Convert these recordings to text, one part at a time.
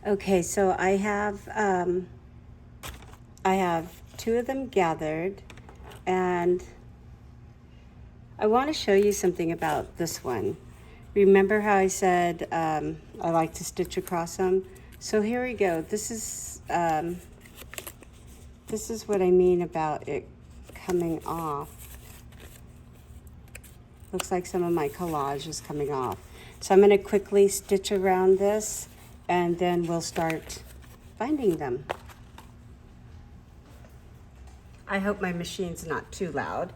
Okay, so I have two of them gathered, and I want to show you something about this one. Remember how I said I like to stitch across them? So here we go. This is what I mean about it coming off. Looks like some of my collage is coming off. So I'm going to quickly stitch around this, and then we'll start binding them. I hope my machine's not too loud.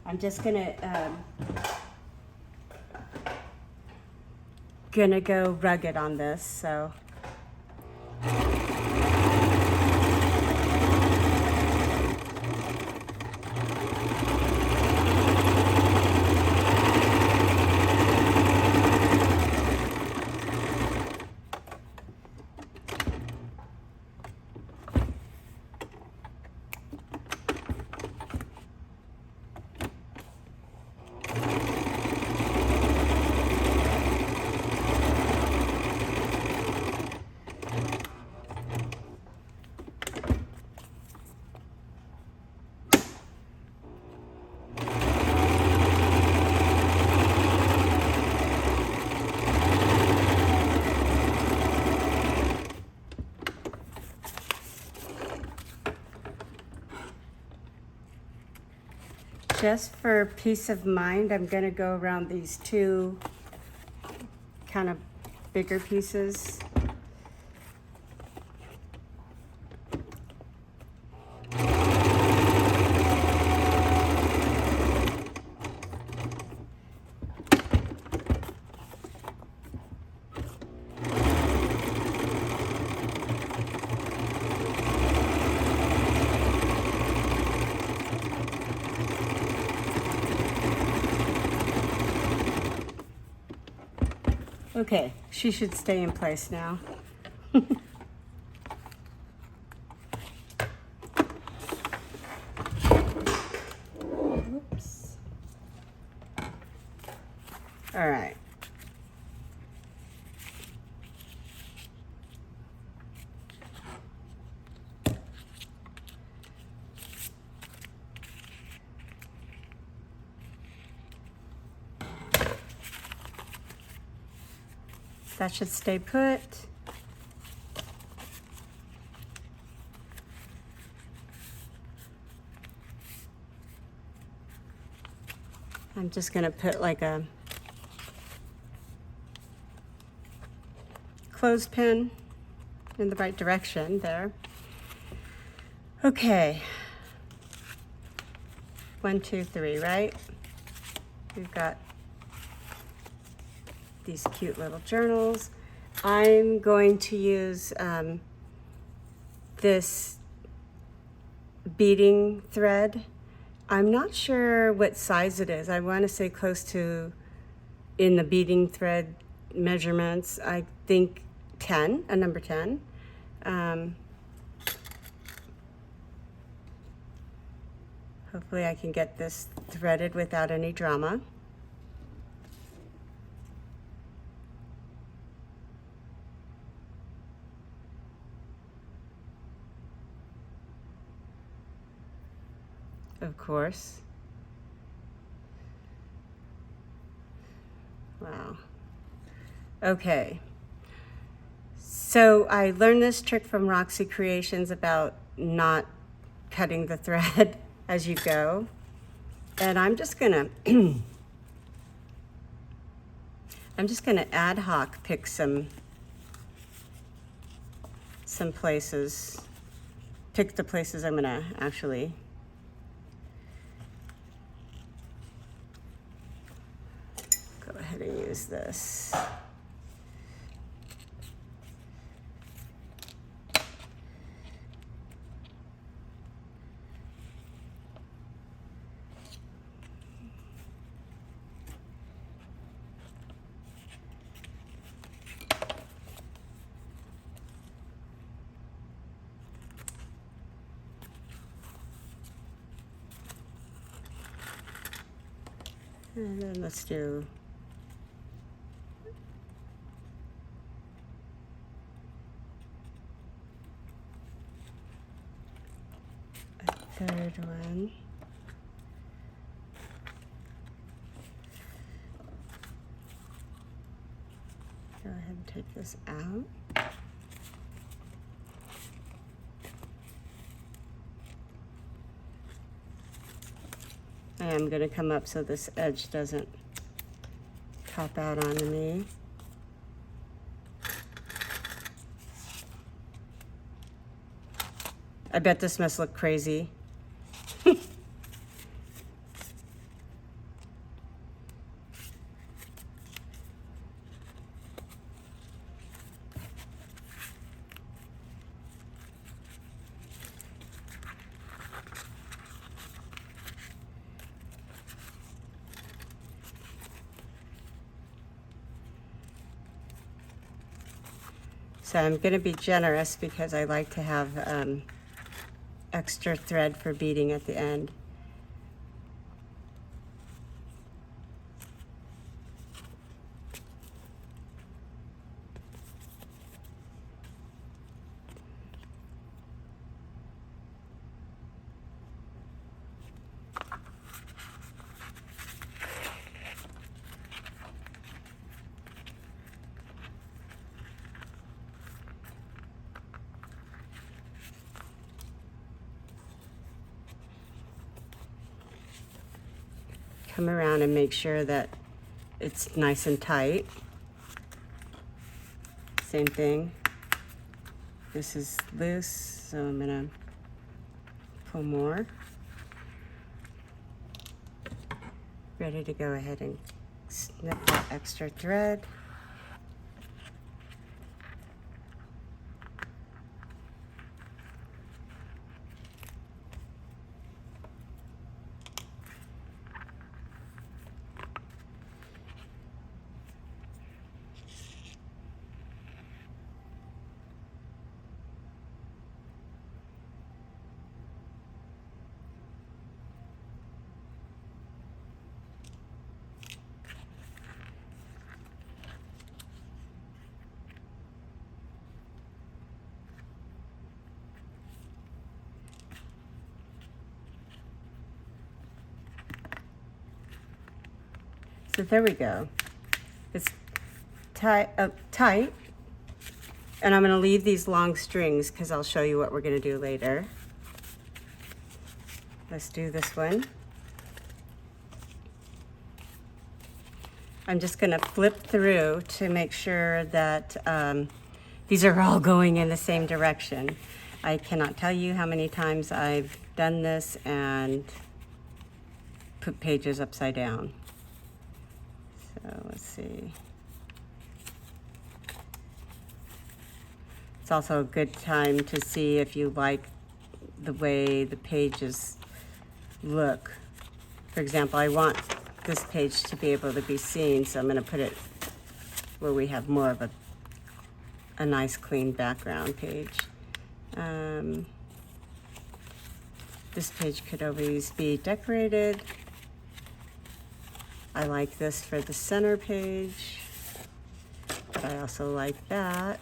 I'm just gonna go rugged on this, so. Just for peace of mind, I'm going to go around these two kind of bigger pieces. Okay, she should stay in place now. Oops. All right. That should stay put. I'm just going to put like a clothespin in the right direction there. Okay. 1, 2, 3, right? We've got these cute little journals. I'm going to use this beading thread. I'm not sure what size it is. I want to say close to, in the beading thread measurements, I think 10, a number 10. Hopefully I can get this threaded without any drama. Of course. Wow. Okay. So I learned this trick from Roxyscreations about not cutting the thread as you go. And I'm just gonna ad hoc pick some places. Pick the places I'm gonna actually go ahead and use this. And then let's do a third one. Go ahead and take this out. I am going to come up so this edge doesn't pop out onto me. I bet this must look crazy. So I'm going to be generous because I like to have extra thread for beading at the end. Come around and make sure that it's nice and tight. Same thing. This is loose, so I'm gonna pull more. Ready to go ahead and snip that extra thread. So there we go. It's tight, and I'm going to leave these long strings because I'll show you what we're going to do later. Let's do this one. I'm just going to flip through to make sure that these are all going in the same direction. I cannot tell you how many times I've done this and put pages upside down. So let's see. It's also a good time to see if you like the way the pages look. For example, I want this page to be able to be seen, so I'm going to put it where we have more of a nice clean background page. This page could always be decorated. I like this for the center page, but I also like that.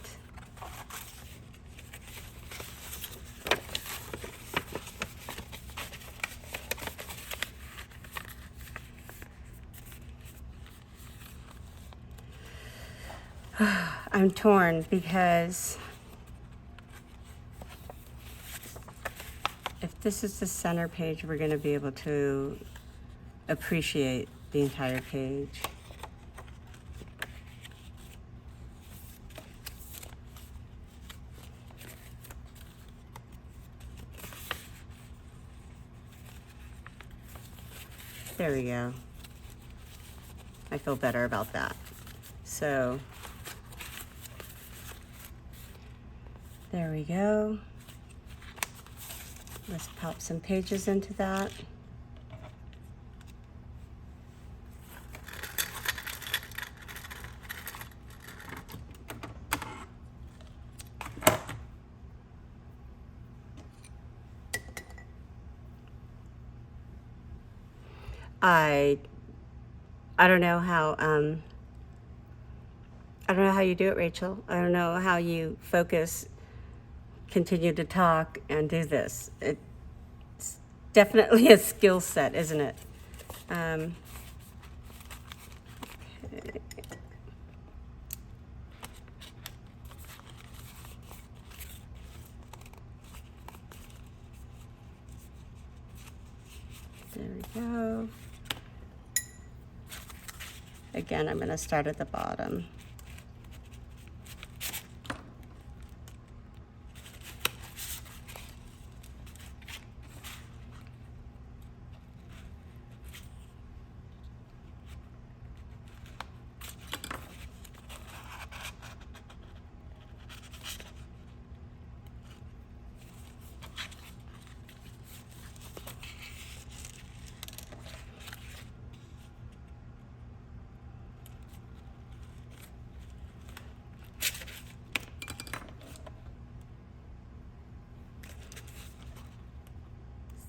I'm torn because if this is the center page, we're going to be able to appreciate the entire page. There we go. I feel better about that. So there we go. Let's pop some pages into that. I I don't know how you do it, Rachel. I don't know how you focus, continue to talk, and do this. It's definitely a skill set, isn't it? Okay. There we go. Again, I'm going to start at the bottom.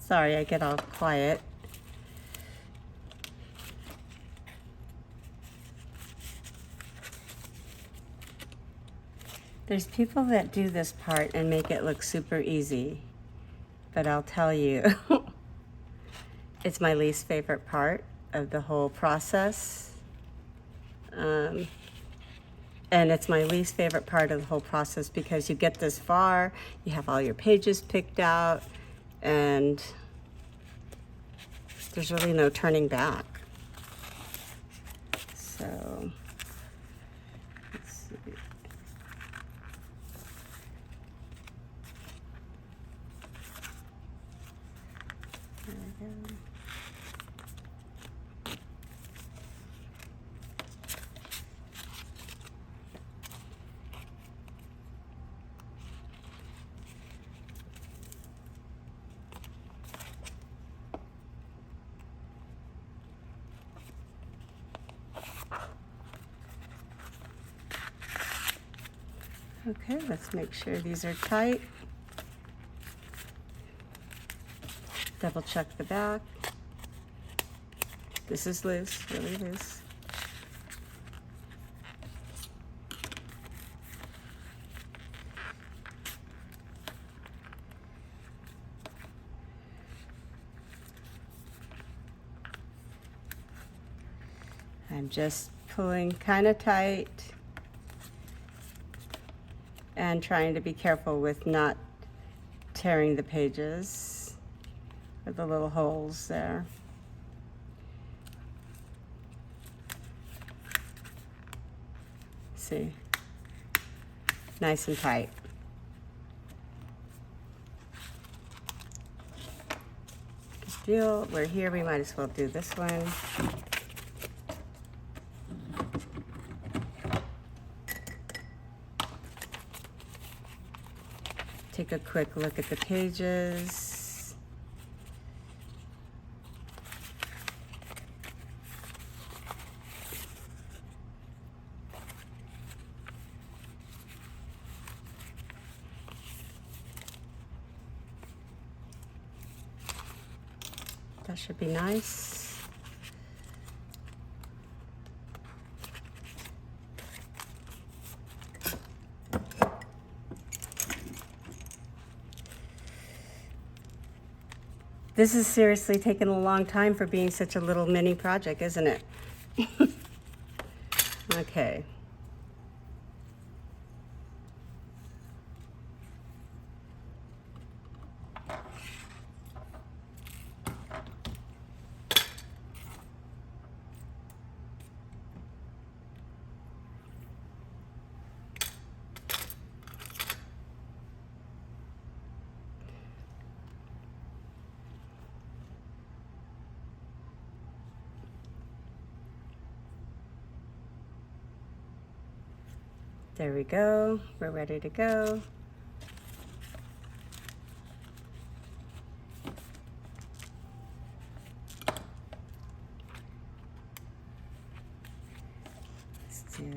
Sorry, I get all quiet. There's people that do this part and make it look super easy, but I'll tell you, it's my least favorite part of the whole process. And it's my least favorite part of the whole process because you get this far, you have all your pages picked out, and there's really no turning back. So, let's see. There we go. Okay, let's make sure these are tight. Double check the back. This is loose, really loose. I'm just pulling kind of tight and trying to be careful with not tearing the pages with the little holes there. See, nice and tight. Good deal. We're here, we might as well do this one. Take a quick look at the pages. That should be nice. This is seriously taking a long time for being such a little mini project, isn't it? Okay. There we go. We're ready to go. Let's do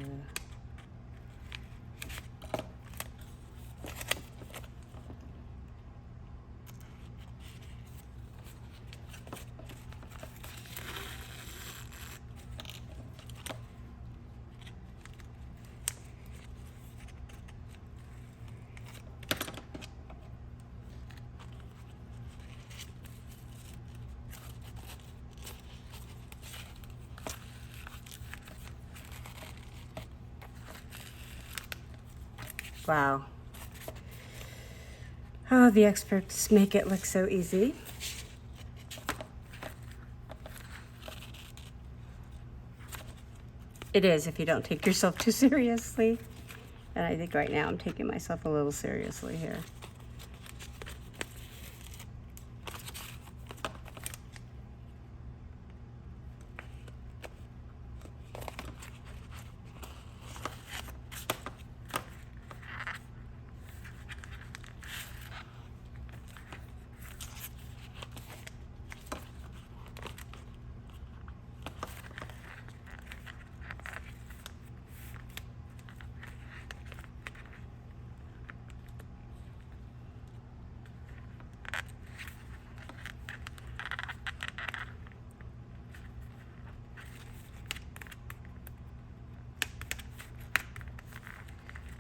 Wow. Oh, the experts make it look so easy. It is if you don't take yourself too seriously. And I think right now I'm taking myself a little seriously here.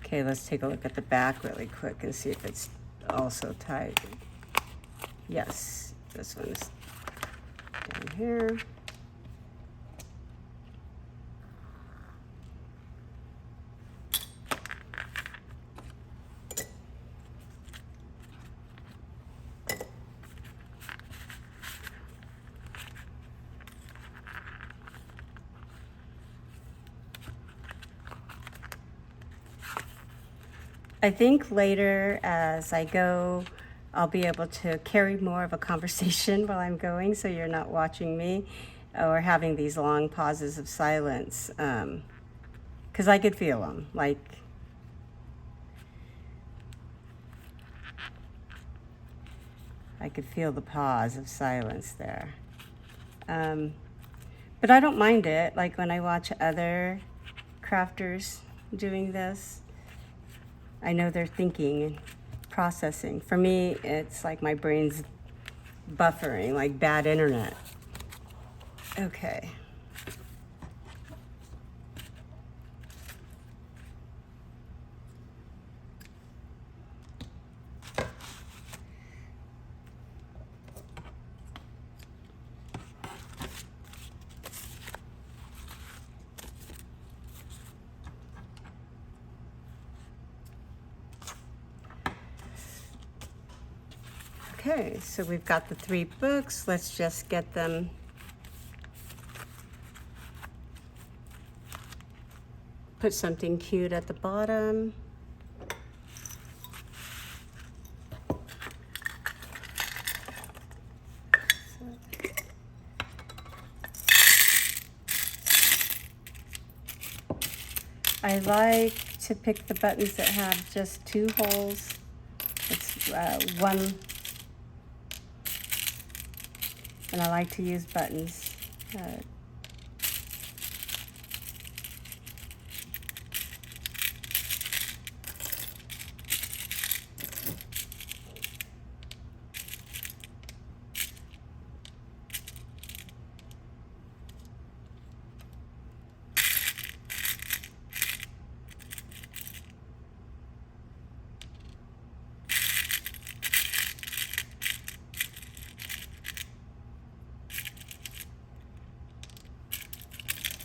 Okay, let's take a look at the back really quick and see if it's also tight. Yes, this one's down here. I think later as I go, I'll be able to carry more of a conversation while I'm going, so you're not watching me or having these long pauses of silence, because I could feel them, like I could feel the pause of silence there. But I don't mind it, like when I watch other crafters doing this, I know they're thinking and processing. For me, it's like my brain's buffering, like bad internet. Okay. Okay, so we've got the 3 books. Let's just get them put something cute at the bottom. I like to pick the buttons that have just 2 holes. It's one, and I like to use buttons.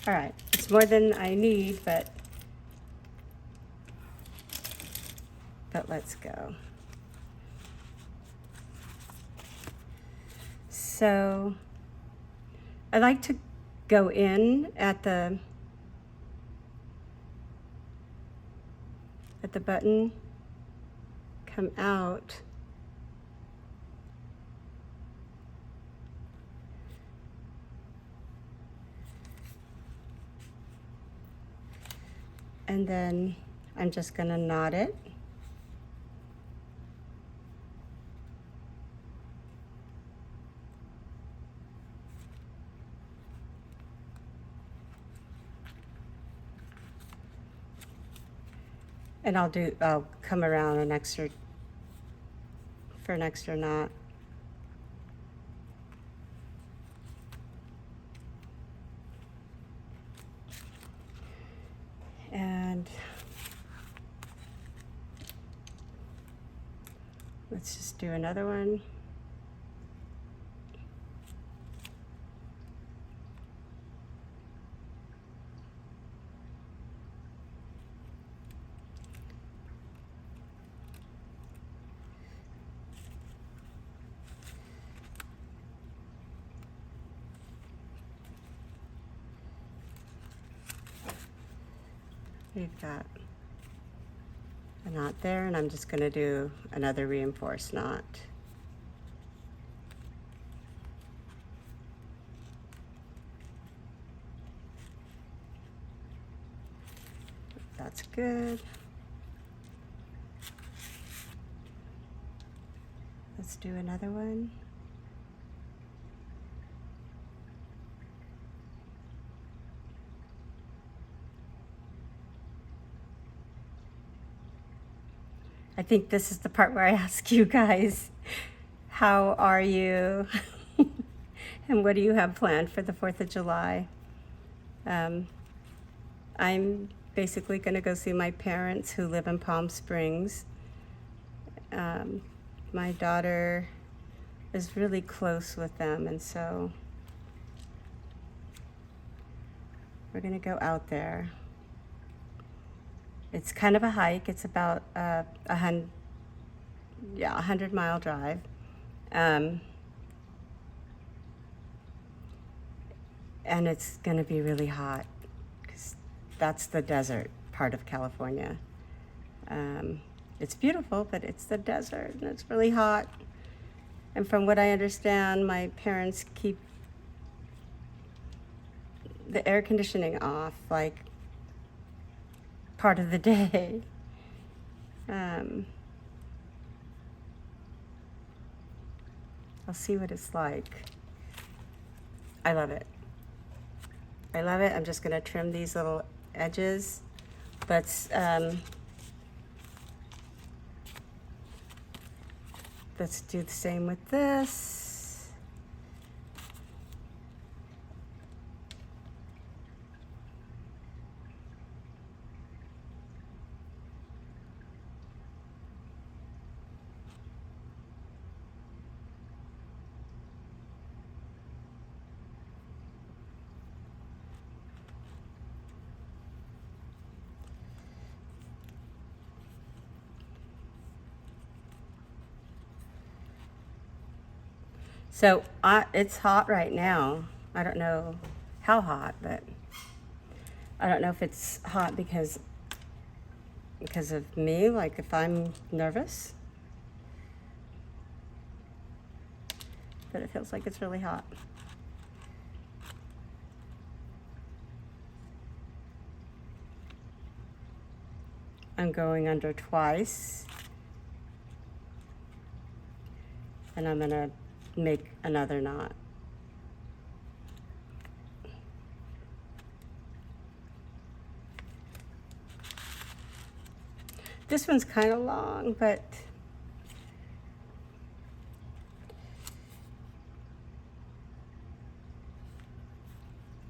All right, it's more than I need, but let's go. So I like to go in at the button, come out, and then I'm just going to knot it. And I'll come around for an extra knot. And let's just do another one. We've got a knot there, and I'm just going to do another reinforced knot. That's good. Let's do another one. I think this is the part where I ask you guys, how are you? And what do you have planned for the 4th of July? I'm basically going to go see my parents who live in Palm Springs. My daughter is really close with them, and so we're going to go out there. It's kind of a hike. It's about a 100-mile drive. And it's going to be really hot because that's the desert part of California. It's beautiful, but it's the desert and it's really hot. And from what I understand, my parents keep the air conditioning off like part of the day. I'll see what it's like. I love it. I love it. I'm just going to trim these little edges. Let's do the same with this. So it's hot right now. I don't know how hot, but I don't know if it's hot because of me, like if I'm nervous. But it feels like it's really hot. I'm going under twice. And I'm gonna make another knot. This one's kind of long, but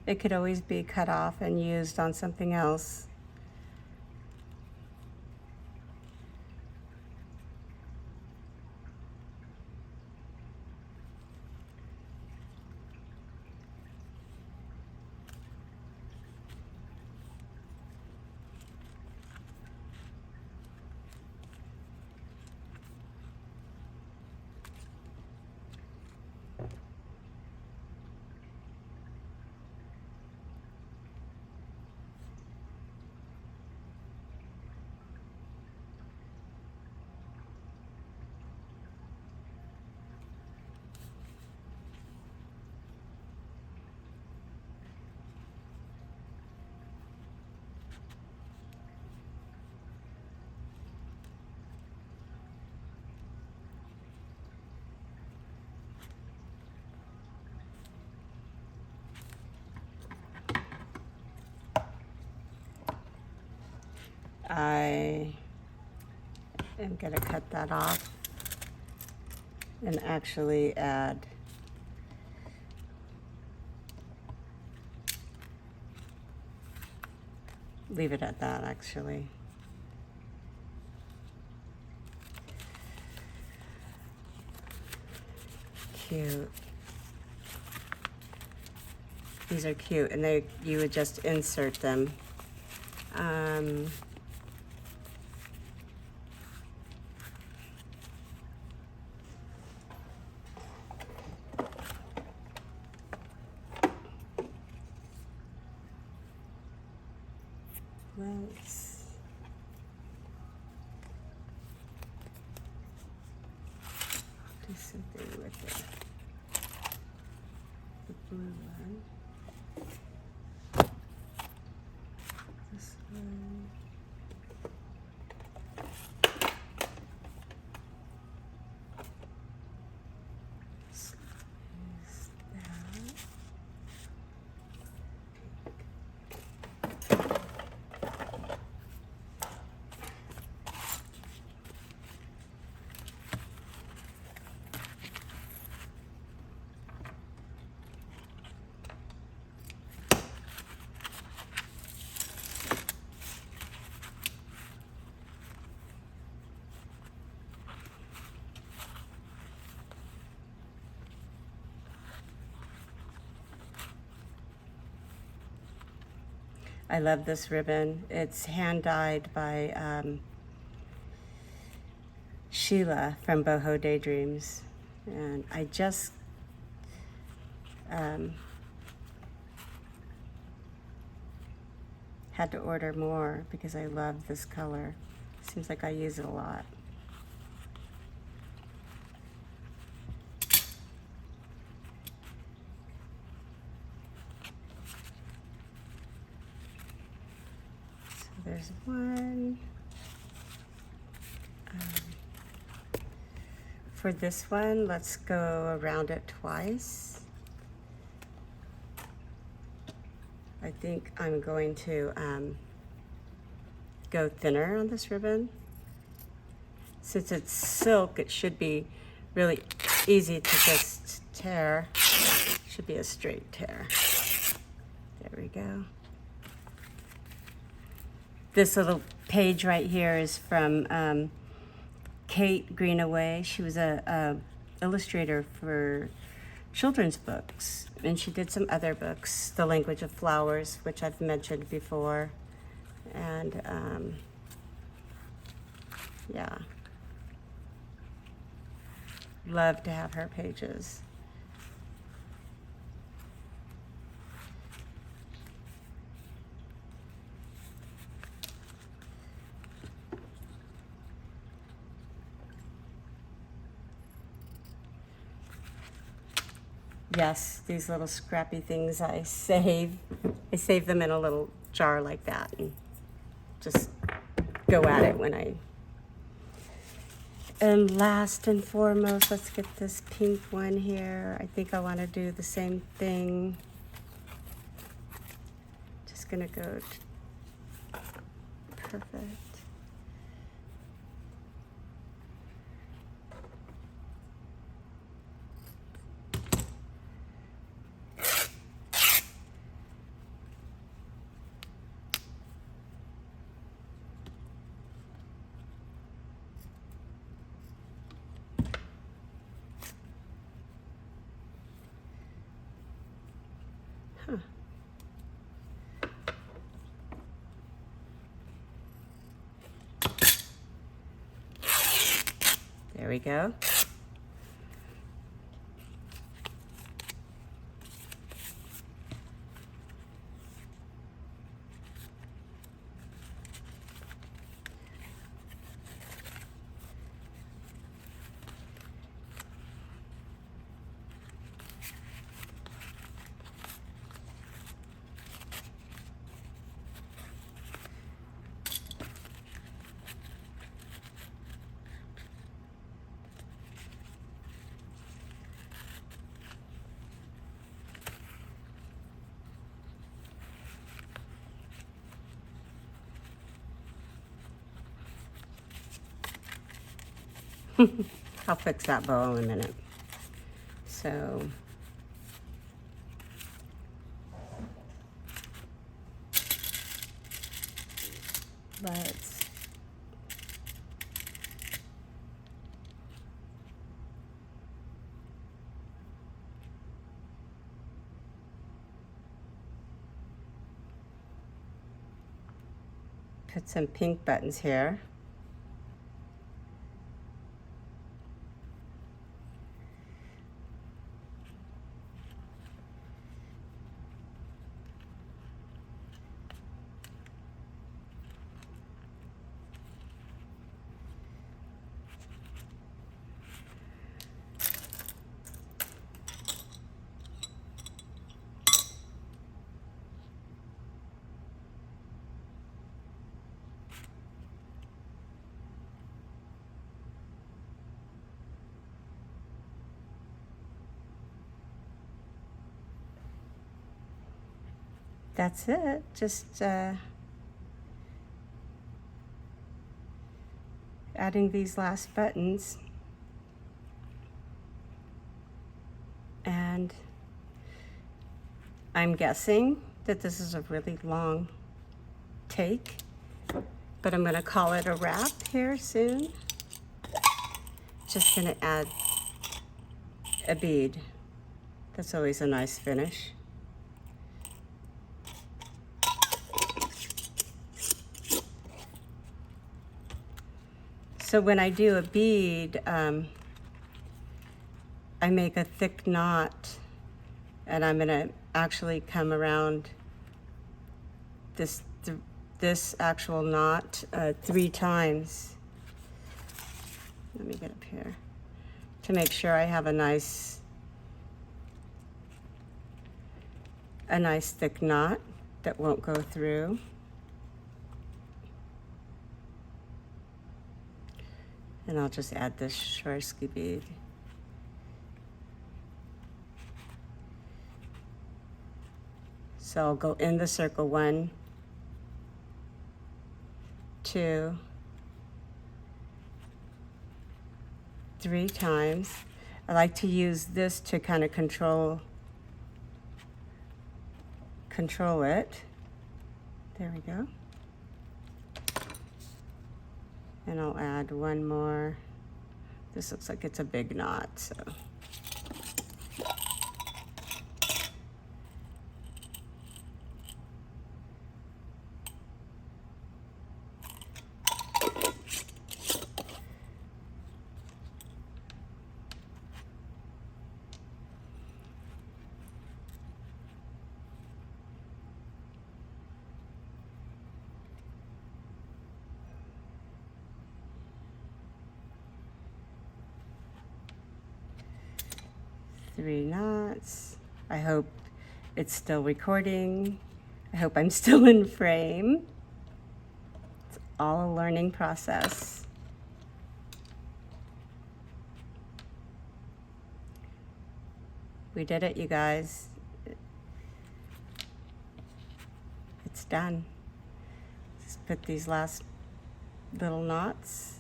it could always be cut off and used on something else. I am going to cut that off and actually add leave it at that actually. Cute. These are cute, and you would just insert them. Let's I love this ribbon. It's hand dyed by Sheila from Bohodaydreams. And I just had to order more because I love this color. Seems like I use it a lot. So there's one. For this one, let's go around it twice. I think I'm going to go thinner on this ribbon. Since it's silk, it should be really easy to just tear. Should be a straight tear. There we go. This little page right here is from Kate Greenaway. She was a illustrator for children's books, and she did some other books, The Language of Flowers, which I've mentioned before, and yeah, love to have her pages. Yes, these little scrappy things I save them in a little jar like that and just go at it when I... And last and foremost, let's get this pink one here. I think I want to do the same thing. Just gonna go perfect. There we go. I'll fix that bow in a minute. So let's put some pink buttons here. That's it. Just adding these last buttons. And I'm guessing that this is a really long take, but I'm gonna call it a wrap here soon. Just gonna add a bead. That's always a nice finish. So when I do a bead, I make a thick knot, and I'm gonna actually come around this actual knot 3 times. Let me get up here to make sure I have a nice thick knot that won't go through. And I'll just add this Swarovski bead. So I'll go in the circle 1, 2, 3 times. I like to use this to kind of control it. There we go. And I'll add 1 more. This looks like it's a big knot, so. Three knots. I hope it's still recording. I hope I'm still in frame. It's all a learning process. We did it, you guys. It's done. Just put these last little knots.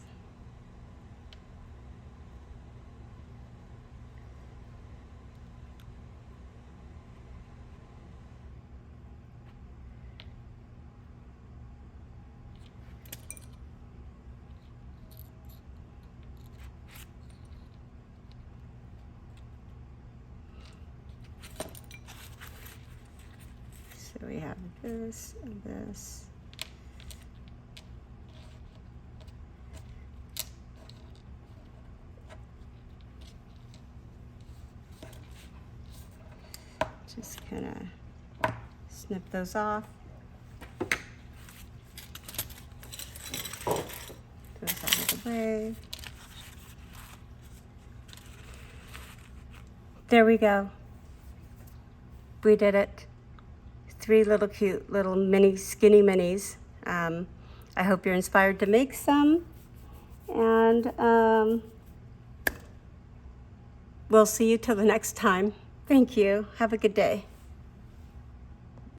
So we have this and this. Just kind of snip those off. Those out of the way. There we go. We did it. 3 little cute little mini skinny minis. I hope you're inspired to make some, and we'll see you till the next time. Thank you. Have a good day.